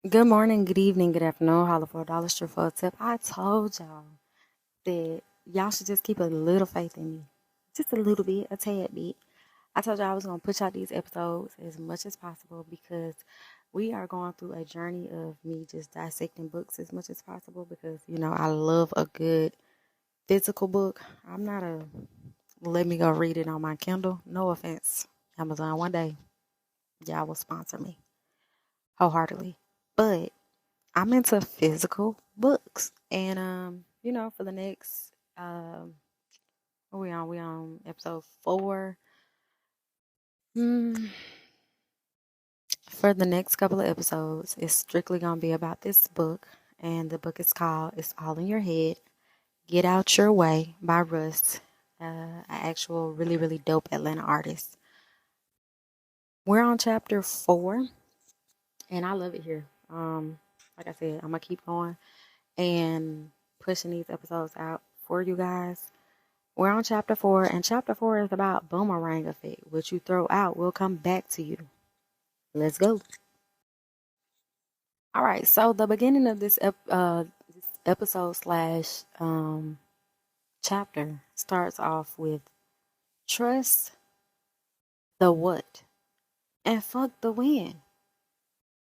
Good morning, good evening, good afternoon. Holla for a dollar, strip for a tip. I told y'all that y'all should just keep a little faith in me. Just a little bit, a tad bit. I told y'all I was going to push out these episodes as much as possible because we are going through a journey of me just dissecting books as much as possible because, I love a good physical book. I'm not a let me go read it on my Kindle. No offense, Amazon. One day, y'all will sponsor me wholeheartedly. But I'm into physical books. And for the next what we on? We on episode 4. Hmm. For the next couple of episodes, it's strictly gonna be about this book. And the book is called It's All in Your Head. Get Out Your Way by Russ. An actual really, really dope Atlanta artist. We're on chapter 4 and I love it here. Like I said, I'm gonna keep going and pushing these episodes out for you guys. We're on chapter 4, and chapter 4 is about boomerang effect. What you throw out will come back to you. Let's go. All right, so the beginning of this episode slash chapter starts off with trust the what and fuck the when.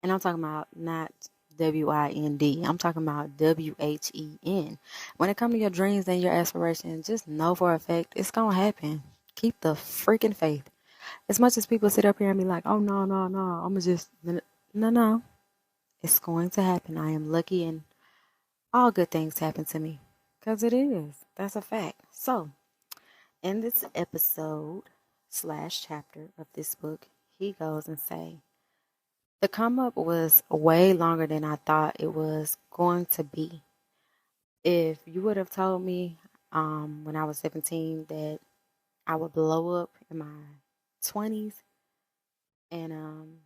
And I'm talking about not WIND. I'm talking about WHEN. When it comes to your dreams and your aspirations, just know for a fact it's gonna happen. Keep the freaking faith. As much as people sit up here and be like, oh, no, no, no, I'm going to just, no, no, it's going to happen. I am lucky and all good things happen to me because it is. That's a fact. So, in this episode slash chapter of this book, he goes and say, the come up was way longer than I thought it was going to be. If you would have told me when I was 17 that I would blow up in my 20s and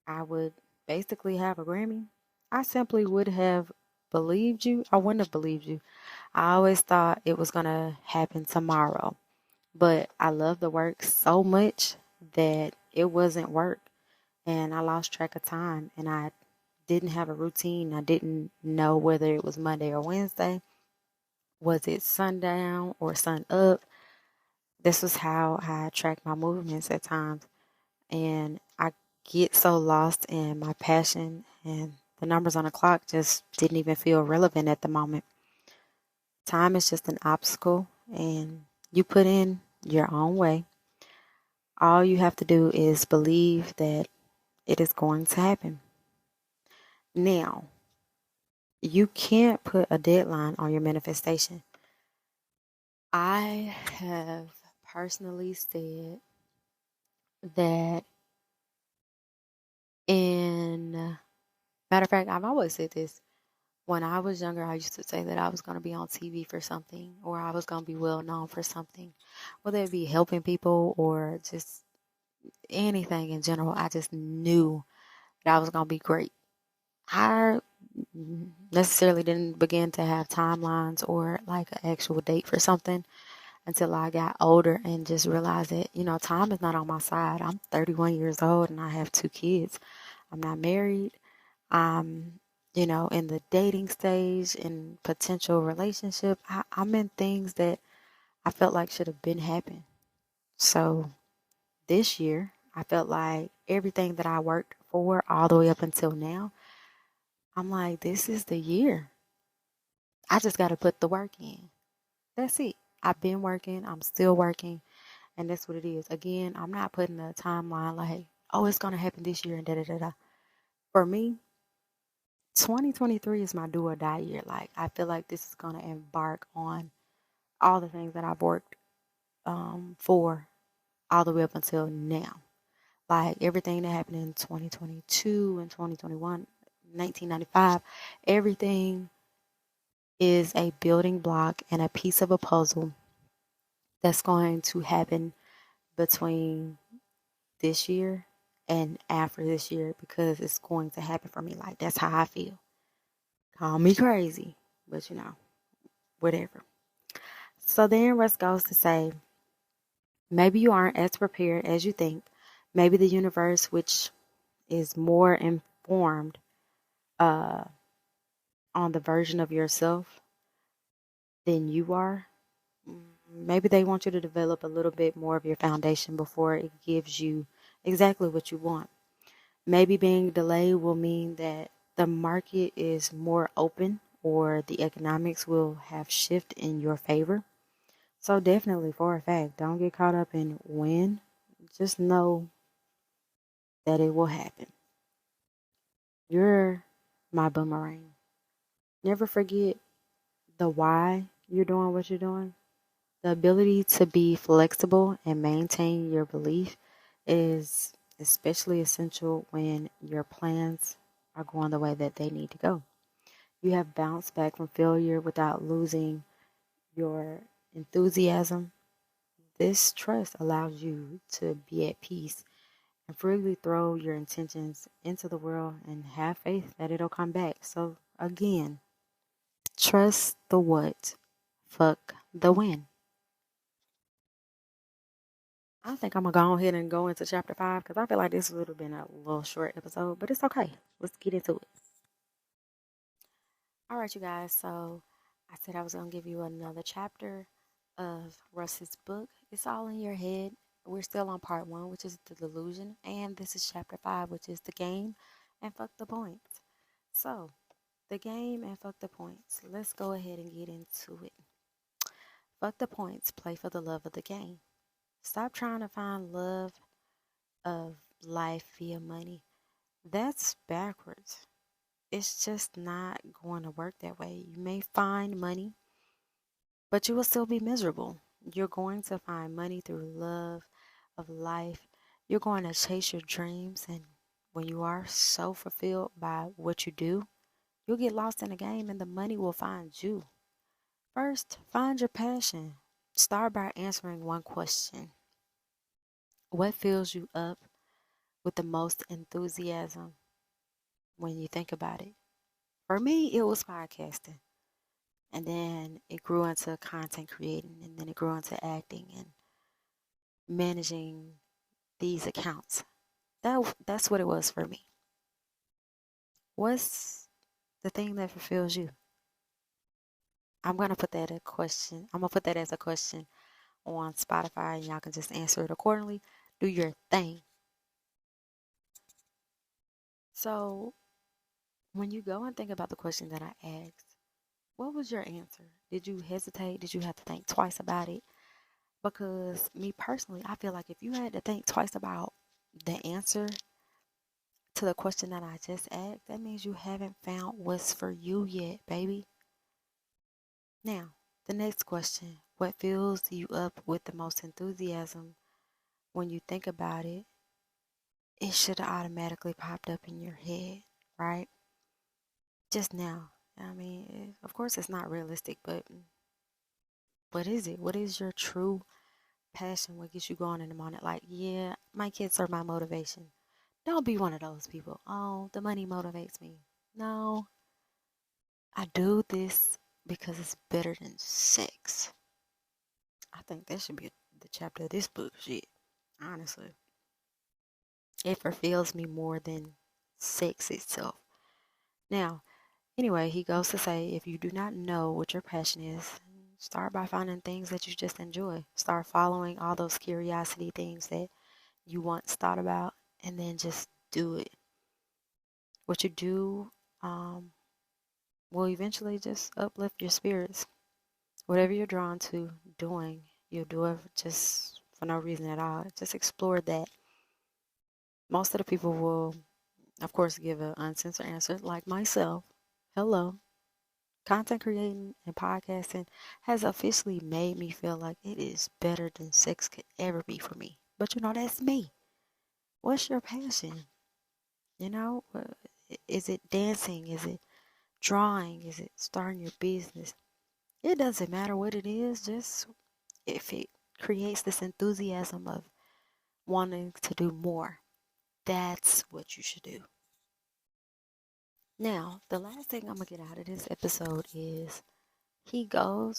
I would basically have a Grammy, I simply would have believed you. I wouldn't have believed you. I always thought it was going to happen tomorrow. But I love the work so much that it wasn't work. And I lost track of time and I didn't have a routine. I didn't know whether it was Monday or Wednesday. Was it sundown or sun up? This was how I track my movements at times. And I get so lost in my passion, and the numbers on the clock just didn't even feel relevant at the moment. Time is just an obstacle, and you put in your own way. All you have to do is believe that it is going to happen. Now, you can't put a deadline on your manifestation. I have personally said that in matter of fact, I've always said this. When I was younger, I used to say that I was going to be on TV for something or I was going to be well known for something, whether it be helping people or just anything in general. I just knew that I was going to be great. I necessarily didn't begin to have timelines or like an actual date for something until I got older and just realized that, time is not on my side. I'm 31 years old and I have 2 kids. I'm not married. I'm, in the dating stage and potential relationship. I'm in things that I felt like should have been happening. So this year, I felt like everything that I worked for all the way up until now, I'm like, this is the year. I just got to put the work in. That's it. I've been working. I'm still working. And that's what it is. Again, I'm not putting a timeline like, oh, it's going to happen this year and da da da da. For me, 2023 is my do or die year. Like, I feel like this is going to embark on all the things that I've worked for all the way up until now. Like, everything that happened in 2022 and 2021, 1995, everything is a building block and a piece of a puzzle that's going to happen between this year and after this year because it's going to happen for me. Like, that's how I feel. Call me crazy, but whatever. So then Russ goes to say, maybe you aren't as prepared as you think. Maybe the universe, which is more informed, uh, on the version of yourself than you are. Maybe they want you to develop a little bit more of your foundation before it gives you exactly what you want. Maybe being delayed will mean that the market is more open or the economics will have shift in your favor. So definitely, for a fact, don't get caught up in when. Just know that it will happen. You're my boomerang. Never forget the why you're doing what you're doing. The ability to be flexible and maintain your belief is especially essential when your plans are going the way that they need to go. You have bounced back from failure without losing your enthusiasm. This trust allows you to be at peace and freely throw your intentions into the world and have faith that it'll come back. So, again, trust the what, fuck the when. I think I'm gonna go ahead and go into chapter 5 because I feel like this would have been a little short episode, but it's okay. Let's get into it. All right, you guys. So I said I was gonna give you another chapter of Russ's book. It's all in your head. We're still on part 1, which is the delusion, and this is chapter 5, which is the game and fuck the points. So the game and fuck the points. Let's go ahead and get into it. Fuck the points. Play for the love of the game. Stop trying to find love of life via money. That's backwards. It's just not going to work that way. You may find money, but you will still be miserable. You're going to find money through love of life. You're going to chase your dreams, and when you are so fulfilled by what you do, you'll get lost in the game and the money will find you. First, find your passion. Start by answering one question. What fills you up with the most enthusiasm when you think about it? For me, it was podcasting. And then it grew into content creating, and then it grew into acting and managing these accounts. That's what it was for me. What's the thing that fulfills you? I'm gonna put that a question. I'm gonna put that as a question on Spotify, and y'all can just answer it accordingly. Do your thing. So when you go and think about the question that I asked, what was your answer? Did you hesitate? Did you have to think twice about it? Because me personally, I feel like if you had to think twice about the answer to the question that I just asked, that means you haven't found what's for you yet, baby. Now, the next question, what fills you up with the most enthusiasm when you think about it? It should have automatically popped up in your head, right? Just now. I mean, of course, it's not realistic, but what is it? What is your true passion? What gets you going in the morning? Like, yeah, my kids are my motivation. Don't be one of those people. Oh, the money motivates me. No, I do this because it's better than sex. I think that should be the chapter of this book. Shit, honestly, it fulfills me more than sex itself. Now, anyway, he goes to say if you do not know what your passion is, start by finding things that you just enjoy. Start following all those curiosity things that you once thought about, and then just do it. What you do will eventually just uplift your spirits. Whatever you're drawn to doing, you'll do it just for no reason at all. Just explore that. Most of the people will, of course, give an uncensored answer, like myself. Hello. Content creating and podcasting has officially made me feel like it is better than sex could ever be for me. But that's me. What's your passion? Is it dancing? Is it drawing? Is it starting your business? It doesn't matter what it is, just if it creates this enthusiasm of wanting to do more, that's what you should do. Now, the last thing I'm going to get out of this episode is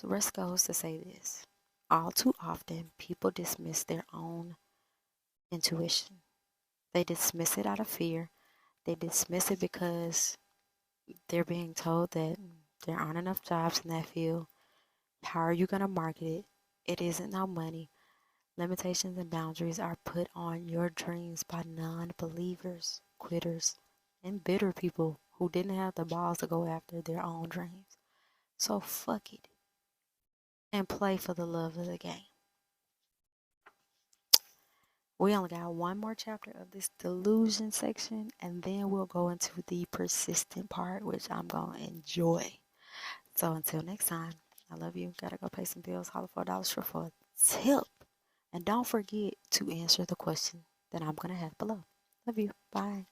Russ goes to say this. All too often, people dismiss their own intuition. They dismiss it out of fear. They dismiss it because They're being told that there aren't enough jobs in that field. How are you going to market it? It isn't no money. Limitations and boundaries are put on your dreams by non-believers, quitters, and bitter people who didn't have the balls to go after their own dreams. So fuck it and play for the love of the game. We only got one more chapter of this delusion section, and then we'll go into the persistent part, which I'm going to enjoy. So until next time, I love you. Gotta go pay some bills. Holler $4 for a tip. And don't forget to answer the question that I'm going to have below. Love you. Bye.